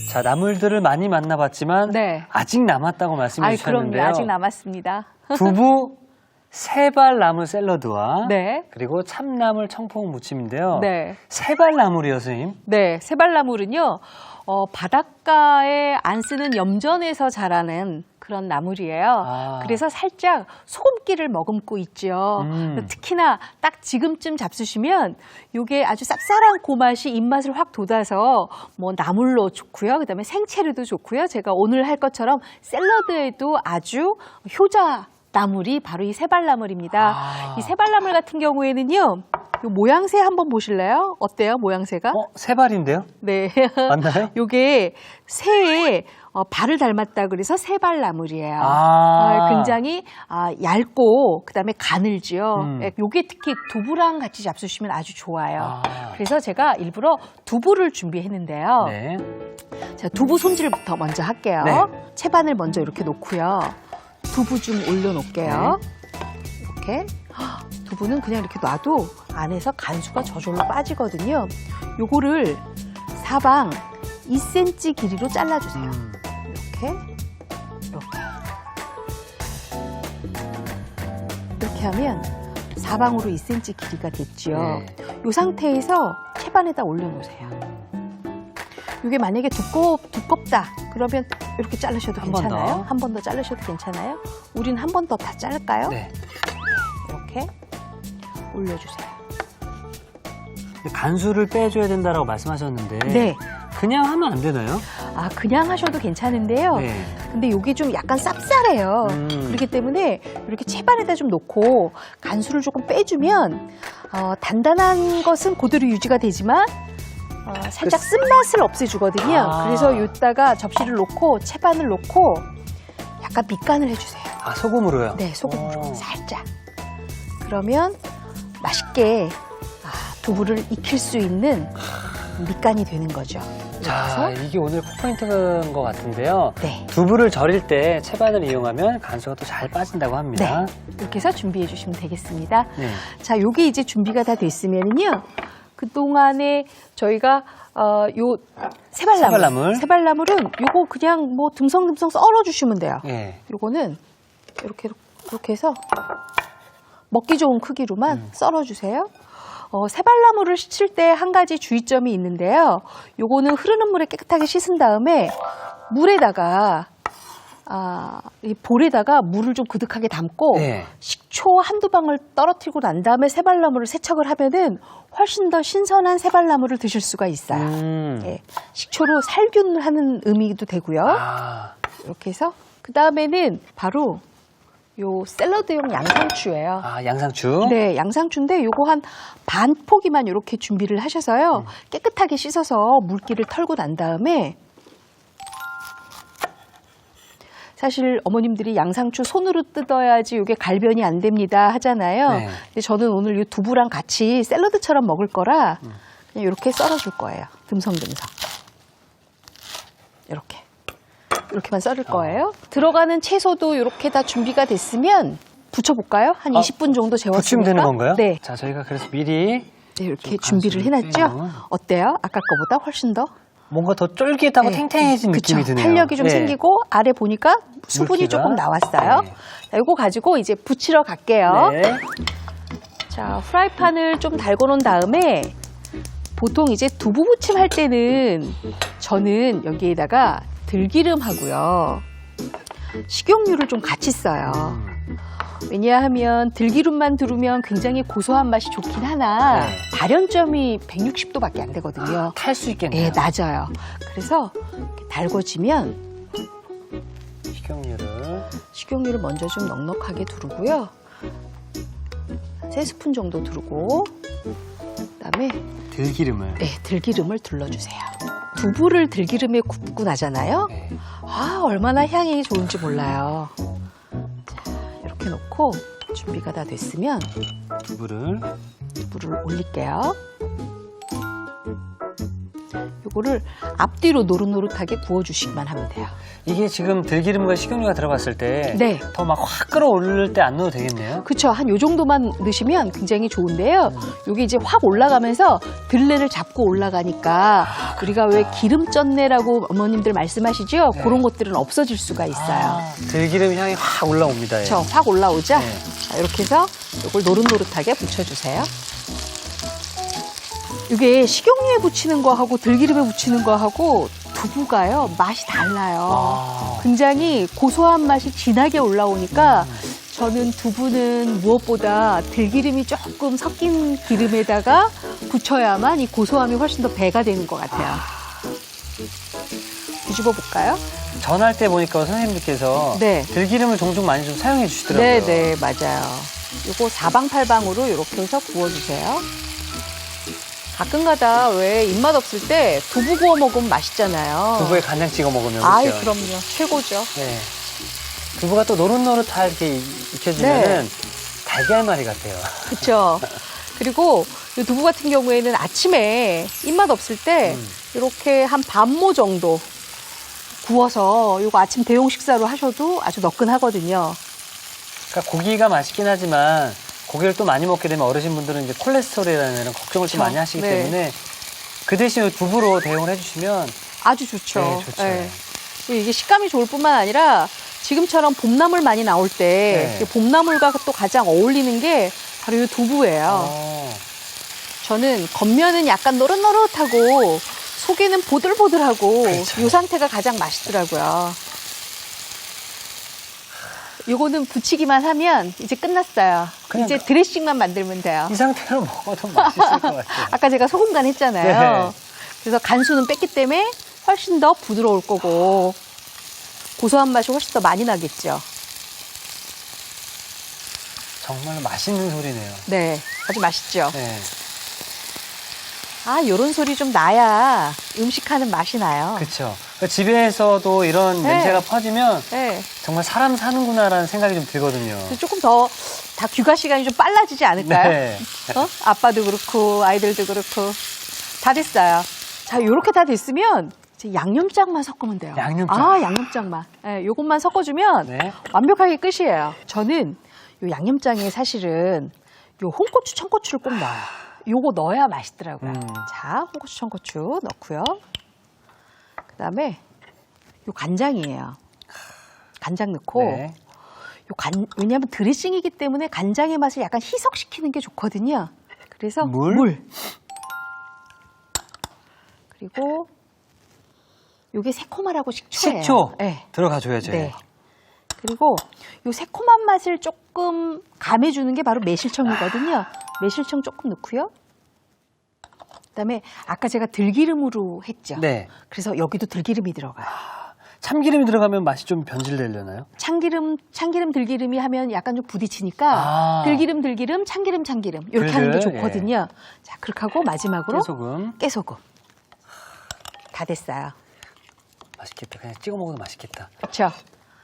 자, 나물들을 많이 만나봤지만 네. 아직 남았다고 말씀해 그럼요. 주셨는데요. 아직 남았습니다. 두부 세발나물 샐러드와 네. 그리고 참나물 청포묵 무침인데요. 네. 세발나물이요, 선생님? 네, 세발나물은요, 바닷가에 안 쓰는 염전에서 자라는 그런 나물이에요. 아. 그래서 살짝 소금기를 머금고 있죠. 특히나 딱 지금쯤 잡수시면 이게 아주 쌉쌀한 그 맛이 입맛을 확 돋아서 뭐 나물로 좋고요. 그다음에 생채류도 좋고요. 제가 오늘 할 것처럼 샐러드에도 아주 효자 나물이 바로 이 세발나물입니다. 아. 이 세발나물 같은 경우에는요, 요 모양새 한번 보실래요? 어때요, 모양새가? 세발인데요? 네. 맞나요? 요게 새의 발을 닮았다 그래서 세발나물이에요. 아. 굉장히 얇고 그다음에 가늘지요. 음. 요게 특히 두부랑 같이 잡수시면 아주 좋아요. 아. 그래서 제가 일부러 두부를 준비했는데요. 네. 자, 두부 손질부터 먼저 할게요. 네. 채반을 먼저 이렇게 놓고요. 두부 좀 올려놓을게요. 이렇게. 두부는 그냥 이렇게 놔도 안에서 간수가 저절로 빠지거든요. 요거를 사방 2cm 길이로 잘라주세요. 이렇게 하면 사방으로 2cm 길이가 됐죠. 네. 이 상태에서 채반에다 올려놓으세요. 이게 만약에 두껍다 그러면 이렇게 자르셔도 한번 괜찮아요. 더. 한 번 더 자르셔도 괜찮아요. 우린 한 번 더 다 자를까요? 네. 이렇게 올려주세요. 간수를 빼줘야 된다고 말씀하셨는데 네. 그냥 하면 안 되나요? 그냥 하셔도 괜찮은데요. 네. 근데 이게 좀 약간 쌉쌀해요. 그렇기 때문에 이렇게 채반에다 좀 놓고 간수를 조금 빼주면 단단한 것은 그대로 유지가 되지만 살짝 쓴맛을 없애주거든요. 그래서 이따가 접시를 놓고 채반을 놓고 약간 밑간을 해주세요. 소금으로요? 네, 소금으로 살짝. 그러면 맛있게 두부를 익힐 수 있는 밑간이 되는 거죠. 자, 이게 오늘 포인트인 것 같은데요. 네. 두부를 절일 때 채반을 이용하면 간수가 또 잘 빠진다고 합니다. 네. 이렇게 해서 준비해 주시면 되겠습니다. 네. 자, 요게 이제 준비가 다 됐으면은요. 그동안에 저희가 요 세발나물은 요거 그냥 뭐 듬성듬성 썰어 주시면 돼요. 네. 요거는 이렇게 해서 먹기 좋은 크기로만 썰어 주세요. 세발나물을 씻을 때 한 가지 주의점이 있는데요. 요거는 흐르는 물에 깨끗하게 씻은 다음에 물에다가 이 볼에다가 물을 좀 그득하게 담고 네. 식초 한두 방울 떨어뜨리고 난 다음에 세발나물을 세척을 하면은 훨씬 더 신선한 세발나물을 드실 수가 있어요. 네. 식초로 살균하는 의미도 되고요. 이렇게 해서 그 다음에는 바로 요 샐러드용 양상추예요. 양상추? 네, 양상추인데 요거 한 반 포기만 이렇게 준비를 하셔서요. 깨끗하게 씻어서 물기를 털고 난 다음에 사실 어머님들이 양상추 손으로 뜯어야지 이게 갈변이 안 됩니다 하잖아요. 네. 근데 저는 오늘 이 두부랑 같이 샐러드처럼 먹을 거라 그냥 이렇게 썰어줄 거예요. 듬성듬성. 이렇게만 썰을 거예요. 들어가는 채소도 이렇게 다 준비가 됐으면 부쳐볼까요? 한 20분 정도 재웠으니까. 부치면 되는 건가요? 네. 자, 저희가 그래서 미리 이렇게 준비를 해놨죠? 어때요? 아까 거보다 훨씬 더? 뭔가 더 쫄깃하고 탱탱해진 느낌이 드네요. 탄력이 좀 네. 생기고 아래 보니까 수분이 물기가. 조금 나왔어요. 네. 자, 이거 가지고 이제 부치러 갈게요. 네. 자, 프라이팬을 좀 달궈 놓은 다음에 보통 이제 두부 부침 할 때는 저는 여기에다가 들기름하고요. 식용유를 좀 같이 써요. 왜냐하면 들기름만 두르면 굉장히 고소한 맛이 좋긴 하나 발연점이 160도밖에 안 되거든요. 탈 수 있겠네요. 네, 낮아요. 그래서 이렇게 달궈지면 식용유를 먼저 좀 넉넉하게 두르고요. 3스푼 정도 두르고 그다음에 들기름을 둘러주세요. 두부를 들기름에 굽고 나잖아요. 네. 얼마나 향이 좋은지 몰라요. 자, 이렇게 놓고 준비가 다 됐으면 두부를 올릴게요. 이거를 앞뒤로 노릇노릇하게 구워주시기만 하면 돼요. 이게 지금 들기름과 식용유가 들어갔을 때 네. 더 막 확 끓어오를 때 안 넣어도 되겠네요. 그쵸. 한 요 정도만 넣으시면 굉장히 좋은데요. 요게 이제 확 올라가면서 들레를 잡고 올라가니까 우리가 왜 기름전내라고 어머님들 말씀하시죠? 네. 그런 것들은 없어질 수가 있어요. 들기름 향이 확 올라옵니다. 예. 그쵸. 확 올라오죠? 네. 자, 이렇게 해서 이걸 노릇노릇하게 부쳐주세요. 이게 식용유에 부치는 거하고 들기름에 부치는 거하고 두부가요. 맛이 달라요. 굉장히 고소한 맛이 진하게 올라오니까 저는 두부는 무엇보다 들기름이 조금 섞인 기름에다가 부쳐야만 이 고소함이 훨씬 더 배가 되는 것 같아요. 뒤집어 볼까요? 전할 때 보니까 선생님들께서 네. 들기름을 종종 많이 좀 사용해 주시더라고요. 네, 맞아요. 이거 사방팔방으로 이렇게 해서 구워주세요. 가끔가다 왜 입맛 없을 때 두부 구워 먹으면 맛있잖아요. 두부에 간장 찍어 먹으면 아이, 그렇죠. 그럼요. 최고죠. 네. 두부가 또 노릇노릇하게 익혀지면은 네. 달걀말이 같아요. 그렇죠. 그리고 이 두부 같은 경우에는 아침에 입맛 없을 때 이렇게 한 반모 정도 구워서 이거 아침 대용 식사로 하셔도 아주 너끈하거든요. 그러니까 고기가 맛있긴 하지만 고기를 또 많이 먹게 되면 어르신분들은 이제 콜레스테롤이라는 걱정을 좀 많이 하시기 네. 때문에 그 대신 두부로 대용을 해주시면 아주 좋죠. 네, 좋죠. 네. 이게 식감이 좋을 뿐만 아니라 지금처럼 봄나물 많이 나올 때 네. 봄나물과 또 가장 어울리는 게 바로 이 두부예요. 저는 겉면은 약간 노릇노릇하고 속에는 보들보들하고 그렇죠. 이 상태가 가장 맛있더라고요. 요거는 부치기만 하면 이제 끝났어요. 그냥 이제 드레싱만 만들면 돼요. 이 상태로 먹어도 맛있을 것 같아요. 아까 제가 소금 간 했잖아요. 네. 그래서 간수는 뺐기 때문에 훨씬 더 부드러울 거고 고소한 맛이 훨씬 더 많이 나겠죠. 정말 맛있는 소리네요. 네, 아주 맛있죠. 네. 아, 요런 소리 좀 나야 음식하는 맛이 나요. 그렇죠. 집에서도 이런 네. 냄새가 퍼지면 네. 정말 사람 사는구나라는 생각이 좀 들거든요. 조금 더 다 귀가 시간이 좀 빨라지지 않을까요? 네. 아빠도 그렇고 아이들도 그렇고 다 됐어요. 자, 요렇게 다 됐으면 이제 양념장만 섞으면 돼요. 양념장. 아, 양념장만. 네, 요것만 섞어주면 네. 완벽하게 끝이에요. 저는 요 양념장에 사실은 요 홍고추, 청고추를 꼭 넣어요. 요거 넣어야 맛있더라고요. 자, 홍고추, 청고추 넣고요. 그다음에 요 간장이에요. 간장 넣고 네. 왜냐하면 드레싱이기 때문에 간장의 맛을 약간 희석시키는 게 좋거든요. 그래서 물. 그리고 요게 새콤하라고 식초예요. 식초 네. 들어가줘야죠. 네. 그리고 요 새콤한 맛을 조금 감해주는 게 바로 매실청이거든요. 매실청 조금 넣고요. 그다음에 아까 제가 들기름으로 했죠. 네. 그래서 여기도 들기름이 들어가요. 참기름이 들어가면 맛이 좀 변질되려나요? 참기름, 들기름이 하면 약간 좀 부딪히니까 들기름, 참기름 이렇게 하는 게 좋거든요. 자, 그렇게 하고 마지막으로 깨소금. 다 됐어요. 맛있겠다. 그냥 찍어 먹어도 맛있겠다. 그렇죠.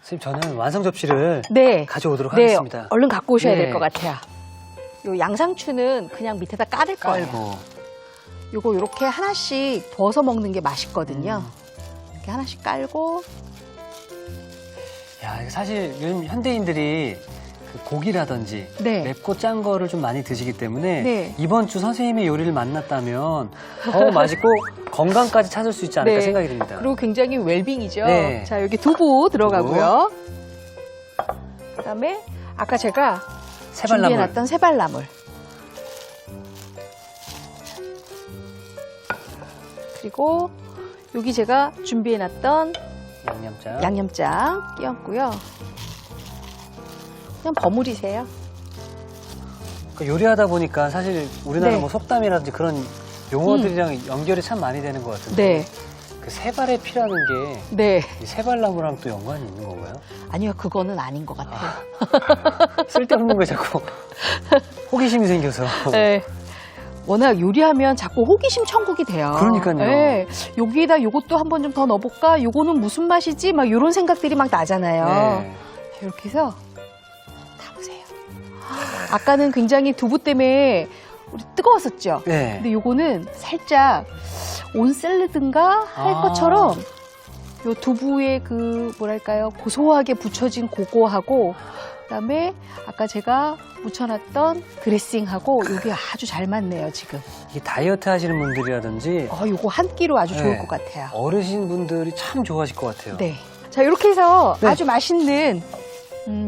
선생님, 저는 완성 접시를 네. 가져오도록 네, 하겠습니다. 얼른 갖고 오셔야 네. 될 것 같아요. 요 양상추는 그냥 밑에다 깔을 거예요. 깔고. 요거 이렇게 하나씩 부어서 먹는 게 맛있거든요. 이렇게 하나씩 깔고. 야, 이거 사실 요즘 현대인들이 그 고기라든지 네. 맵고 짠 거를 좀 많이 드시기 때문에 네. 이번 주 선생님의 요리를 만났다면 더 맛있고 건강까지 찾을 수 있지 않을까 네. 생각이 듭니다. 그리고 굉장히 웰빙이죠. 네. 자, 여기 두부 들어가고요. 그다음에 아까 제가 새발나물. 준비해놨던 새발나물. 그리고 여기 제가 준비해놨던 양념장 끼얹고요. 그냥 버무리세요. 그러니까 요리하다 보니까 사실 우리나라 네. 뭐 속담이라든지 그런 용어들이랑 연결이 참 많이 되는 것 같은데 네. 그 새발의 피라는 게 네. 이 새발나무랑 또 연관이 있는 건가요? 아니요, 그거는 아닌 것 같아요. 쓸데없는 거 자꾸 호기심이 생겨서. 네. 워낙 요리하면 자꾸 호기심 천국이 돼요. 그러니까요. 네. 여기에다 요것도 한번 좀 더 넣어볼까? 요거는 무슨 맛이지? 막 이런 생각들이 막 나잖아요. 네. 이렇게 해서 다 보세요. 아까는 굉장히 두부 때문에 우리 뜨거웠었죠? 네. 근데 요거는 살짝 온 샐러드인가 할 것처럼 요 두부의 그 뭐랄까요 고소하게 부쳐진 그거하고 그다음에 아까 제가 묻혀놨던 드레싱하고 요게 아주 잘 맞네요 지금. 이게 다이어트 하시는 분들이라든지 요거 한 끼로 아주 좋을 네. 것 같아요. 어르신 분들이 참 좋아하실 것 같아요. 네. 자 이렇게 해서 네. 아주 맛있는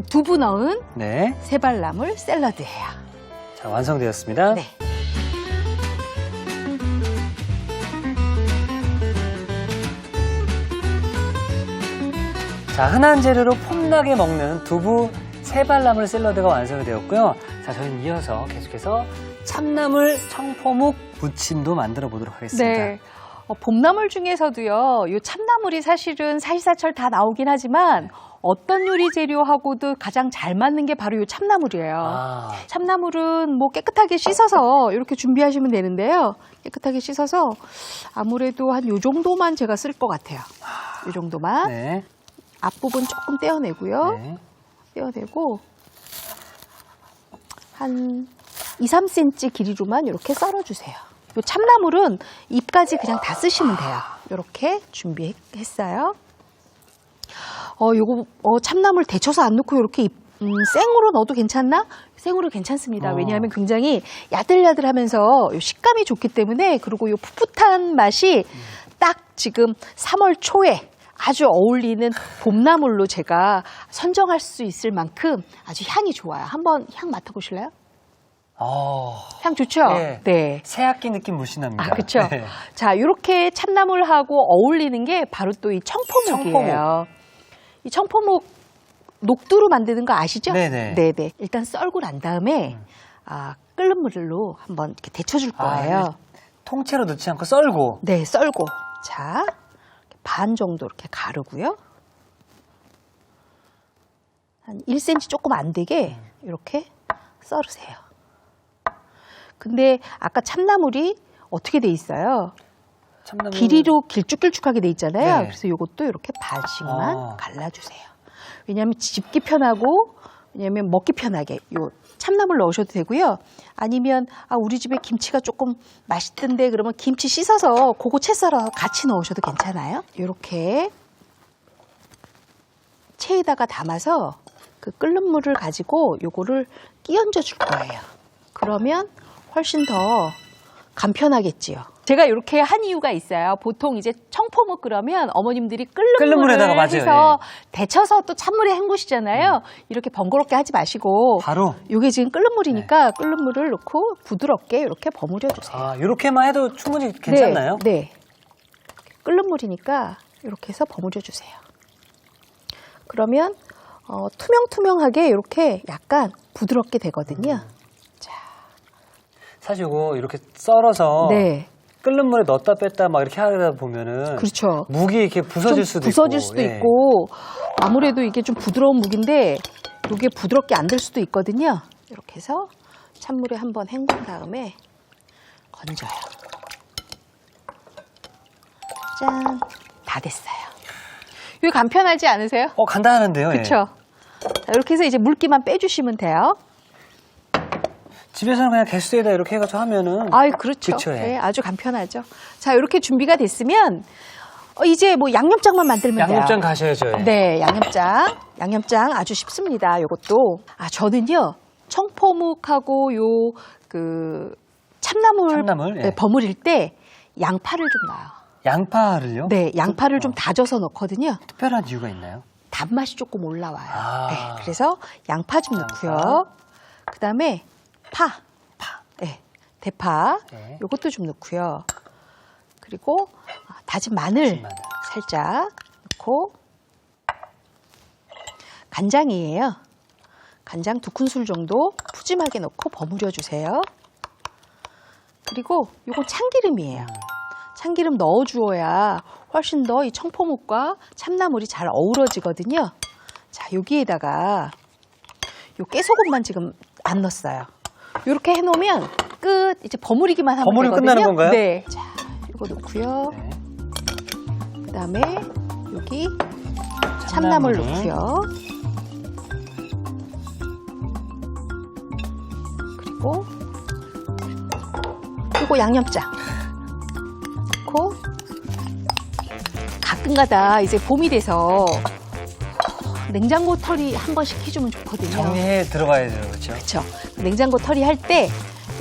두부 넣은 네. 세발나물 샐러드예요. 자, 완성되었습니다. 네. 자, 흔한 재료로 폼나게 먹는 두부 세발나물 샐러드가 완성이 되었고요. 자, 저희는 이어서 계속해서 참나물 청포묵 부침도 만들어 보도록 하겠습니다. 네. 봄나물 중에서도요, 요 참나물이 사실은 사시사철 다 나오긴 하지만 어떤 요리 재료하고도 가장 잘 맞는 게 바로 요 참나물이에요. 아, 참나물은 뭐 깨끗하게 씻어서 이렇게 준비하시면 되는데요. 깨끗하게 씻어서 아무래도 한 요 정도만 제가 쓸 것 같아요. 요 정도만. 네. 앞부분 조금 떼어내고요. 네. 떼어내고 한 2, 3cm 길이로만 이렇게 썰어주세요. 요 참나물은 잎까지 그냥 다 쓰시면 돼요. 이렇게 준비했어요. 요거 참나물 데쳐서 안 넣고 이렇게 생으로 넣어도 괜찮나? 생으로 괜찮습니다. 왜냐하면 굉장히 야들야들하면서 요 식감이 좋기 때문에 그리고 요 풋풋한 맛이 딱 지금 3월 초에 아주 어울리는 봄나물로 제가 선정할 수 있을 만큼 아주 향이 좋아요. 한번 향 맡아보실래요? 향 좋죠? 네. 네. 새학기 느낌 물씬 납니다. 아, 그렇죠. 네. 자, 이렇게 참나물하고 어울리는 게 바로 또 이 청포묵이에요. 이 청포묵 녹두로 만드는 거 아시죠? 네네. 네네. 일단 썰고 난 다음에 끓는 물로 한번 이렇게 데쳐줄 거예요. 통째로 넣지 않고 썰고. 네, 썰고. 자, 반 정도 이렇게 가르고요. 한 1cm 조금 안 되게 이렇게 썰으세요. 근데 아까 참나물이 어떻게 돼 있어요? 참나물. 길이로 길쭉길쭉하게 돼 있잖아요. 네. 그래서 이것도 이렇게 반씩만 갈라주세요. 왜냐하면 집기 편하고, 왜냐하면 먹기 편하게 요 참나물 넣으셔도 되고요. 아니면 우리 집에 김치가 조금 맛있던데 그러면 김치 씻어서 그거 채 썰어서 같이 넣으셔도 괜찮아요. 이렇게 체에다가 담아서 그 끓는 물을 가지고 요거를 끼얹어 줄 거예요. 그러면 훨씬 더 간편하겠지요. 제가 이렇게 한 이유가 있어요. 보통 이제 청포묵 끓으면 어머님들이 끓는 물에다가 물을 맞아요. 해서 데쳐서 또 찬물에 헹구시잖아요. 이렇게 번거롭게 하지 마시고 바로. 이게 지금 끓는 물이니까 끓는 물을 넣고 부드럽게 이렇게 버무려 주세요. 이렇게만 해도 충분히 괜찮나요? 네. 끓는 물이니까 이렇게 해서 버무려 주세요. 그러면 투명투명하게 이렇게 약간 부드럽게 되거든요. 사실 이거 이렇게 썰어서 네. 끓는 물에 넣었다 뺐다 막 이렇게 하다 보면은 그렇죠. 묵이 이렇게 부서질 좀 수도 부서질 있고. 수도 예. 있고 아무래도 이게 좀 부드러운 묵인데 이게 부드럽게 안 될 수도 있거든요. 이렇게 해서 찬물에 한번 헹군 다음에 건져요. 짠, 다 됐어요. 이거 간편하지 않으세요? 간단한데요. 예. 그렇죠. 자, 이렇게 해서 이제 물기만 빼주시면 돼요. 집에서는 그냥 개수에다 이렇게 해가지고 하면은. 그렇죠. 그쵸, 예. 네, 아주 간편하죠. 자, 이렇게 준비가 됐으면 이제 뭐 양념장만 만들면 돼요. 양념장 가셔야죠. 예. 네, 양념장 아주 쉽습니다. 요것도 저는요 청포묵하고 요 그 참나물, 예. 버무릴 때 양파를 좀 넣어요. 양파를요? 네, 양파를 좀 다져서 넣거든요. 특별한 이유가 있나요? 단맛이 조금 올라와요. 아. 네, 그래서 양파 좀 넣고요. 그다음에 파. 네, 대파. 네. 요것도 좀 넣고요. 그리고 다진 마늘 살짝 넣고 간장이에요. 간장 2큰술 정도 푸짐하게 넣고 버무려 주세요. 그리고 요건 참기름이에요. 참기름 넣어 주어야 훨씬 더 이 청포묵과 참나물이 잘 어우러지거든요. 자, 여기에다가 요 깨소금만 지금 안 넣었어요. 이렇게 해놓으면 끝. 이제 버무리기만 하면 버무리면 되거든요. 끝나는 건가요? 네. 자, 이거 넣고요. 네. 그다음에 여기 참나물 참나물. 넣고요. 그리고 그리고 양념장 넣고 가끔가다 이제 봄이 돼서 냉장고 털이 한 번씩 해주면 좋거든요. 정리해 들어가야 돼요, 그렇죠? 그렇죠. 냉장고 털이 할 때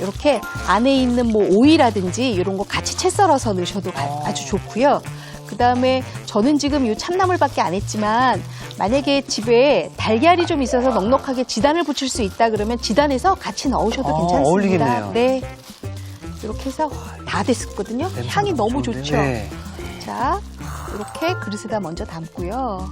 이렇게 안에 있는 뭐 오이라든지 이런 거 같이 채 썰어서 넣으셔도 아주 좋고요. 그다음에 저는 지금 이 참나물밖에 안 했지만 만약에 집에 달걀이 좀 있어서 넉넉하게 지단을 붙일 수 있다 그러면 지단해서 같이 넣으셔도 괜찮습니다. 어울리겠네요. 네. 이렇게 해서 다 됐었거든요. 향이 너무 좋은데. 좋죠. 네. 자, 이렇게 그릇에다 먼저 담고요.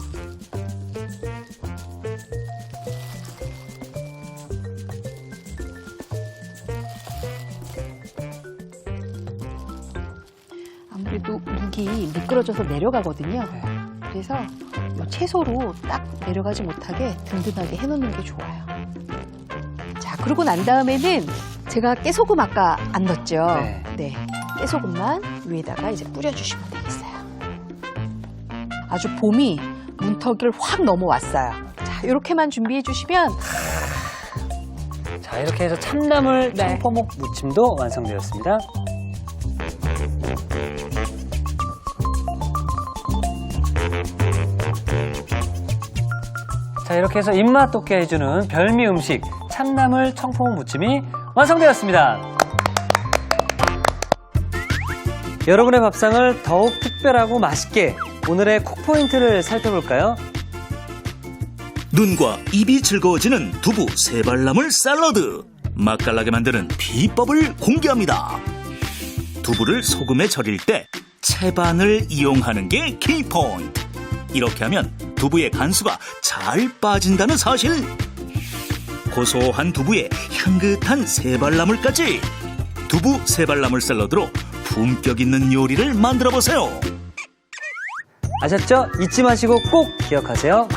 아무래도 묵이 미끄러져서 내려가거든요. 네. 그래서 이 채소로 딱 내려가지 못하게 든든하게 해놓는 게 좋아요. 자, 그러고 난 다음에는 제가 깨소금 아까 안 넣었죠? 네. 깨소금만 위에다가 이제 뿌려주시면 되겠어요. 아주 봄이 문턱을 확 넘어왔어요. 자, 이렇게만 준비해 주시면 자, 이렇게 해서 참나물 네. 청포묵 무침도 완성되었습니다. 자, 이렇게 해서 입맛 돋게 해주는 별미 음식 참나물 청포묵 무침이 완성되었습니다. 여러분의 밥상을 더욱 특별하고 맛있게 오늘의 콕포인트를 살펴볼까요? 눈과 입이 즐거워지는 두부 세발나물 샐러드. 맛깔나게 만드는 비법을 공개합니다. 두부를 소금에 절일 때 채반을 이용하는 게 키포인트. 이렇게 하면 두부의 간수가 잘 빠진다는 사실. 고소한 두부에 향긋한 세발나물까지. 두부 세발나물 샐러드로 품격 있는 요리를 만들어 보세요. 아셨죠? 잊지 마시고 꼭 기억하세요.